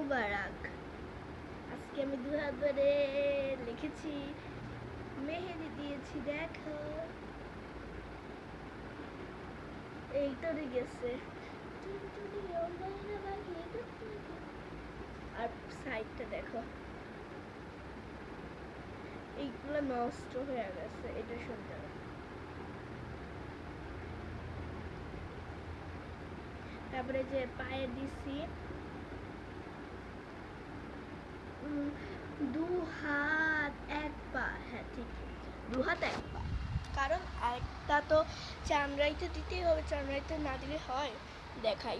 মুবারক। আজকে আমি 2 হাত ধরে লিখেছি, মেহেদি দিয়েছি, দেখো এই তো গেছে। আর সাইডটা দেখো, এইগুলো নষ্ট হয়ে গেছে, এটা সুন্দর। তারপরে যে পায়ে দিছি 2 হাত 1 পা, হ্যাঁ ঠিক, 2 হাত 1 পা, কারণ আরেকটা তো চামড়াইতে দিতেই হবে, চামড়াইতে না দিলে হয়। দেখাই,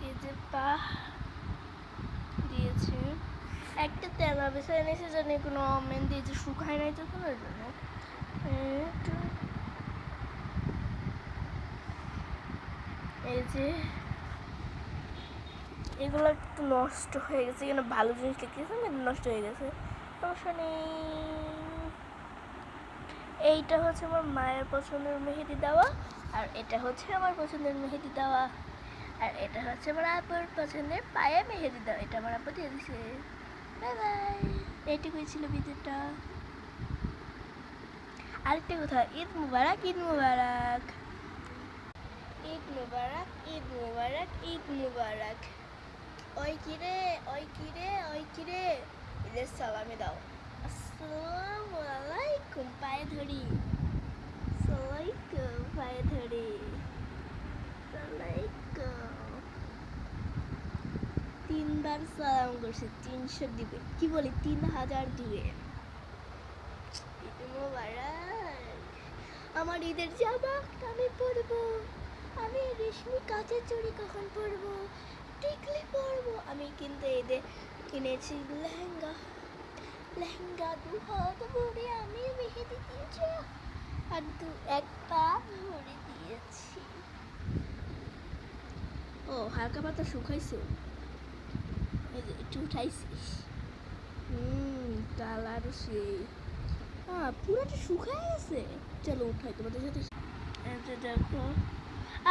এই যে পা দিয়েছি, একটা তেলা বেছে নিয়েছে জানি কোনো মেহেন্দি যে শুকায় নাই তো কোনো জন্য। এই যে এগুলো একটু নষ্ট হয়ে গেছে, এখানে ভালো জিনিস লিখেছে নষ্ট হয়ে গেছে, সমস্যা নেই। এইটা হচ্ছে আমার মায়ের পছন্দের মেহেদি দেওয়া, আর এটা হচ্ছে আমার পছন্দের মেহেদি দেওয়া, আর এটা হচ্ছে আমার আপুর পছন্দের পায়ে মেহেদি দেওয়া। এটা আমার আপু দিয়ে দিছে। Bye bye. এইটুকুই ছিল ভিডিওটা। আরেকটা কথা, ঈদ মুবারক, ঈদ মুবারক, ঈদ মুবারক, ঈদ মুবারক, ঈদ মুবারক। ওই কিরে, ওই কিরে, ওই কিরে, ঈদের সালামি দাও। আসসালামু আলাইকুম, পায়ে ধরি, সালাইকুম, পায়ে ধরি, সালাইকুম। 3 বার সালাম করছে, 300 দিবে, কি বলি 3000 দিবে। ঈদ মুবারক। আমার ঈদের জামা আমি পরবো, আমি রেশমি কাচের চুড়ি কখন পরবো, টিকলি পরবো। আমি কিন্তু ঈদে কিনেছি লেহেঙ্গা, লেহেঙ্গা 2 হাত ভরে আমি মেহেদি দিয়েছি, আর 1 পা ভরে দিয়েছি। ও হালকা পাতা শুকাইছে, এই যে একটু উঠাইছিস। কালার সেই, পুরোটা শুকায় গেছে। চলো উঠাই তোমাদের সাথে। দেখো,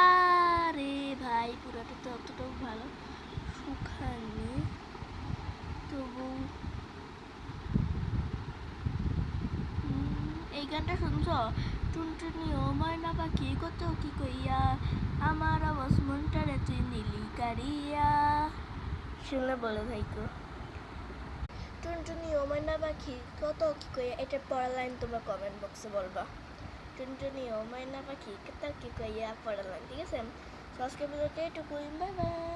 আরে ভাই পুরোটা তো অতটাও ভালো শুকায়নি, তবু এই গানটা শুনছ? টুনটুনি ও ময়না পাখি কত কি কইয়া, আমার আওয়াজ মনটারে তুই নীলি কারিয়া। শুনলে বলে থাইকো। টুনটুনি ও ময়না পাখি কত কি কইয়া, এটার পরের লাইন তোমরা কমেন্ট বক্সে বলবা। টুনটুনি ও ময়না পাখি কত কি কইয়া, পরের লাইন, ঠিক আছে? আজকের ভিডিওতে এটুকুই, বাই বাই।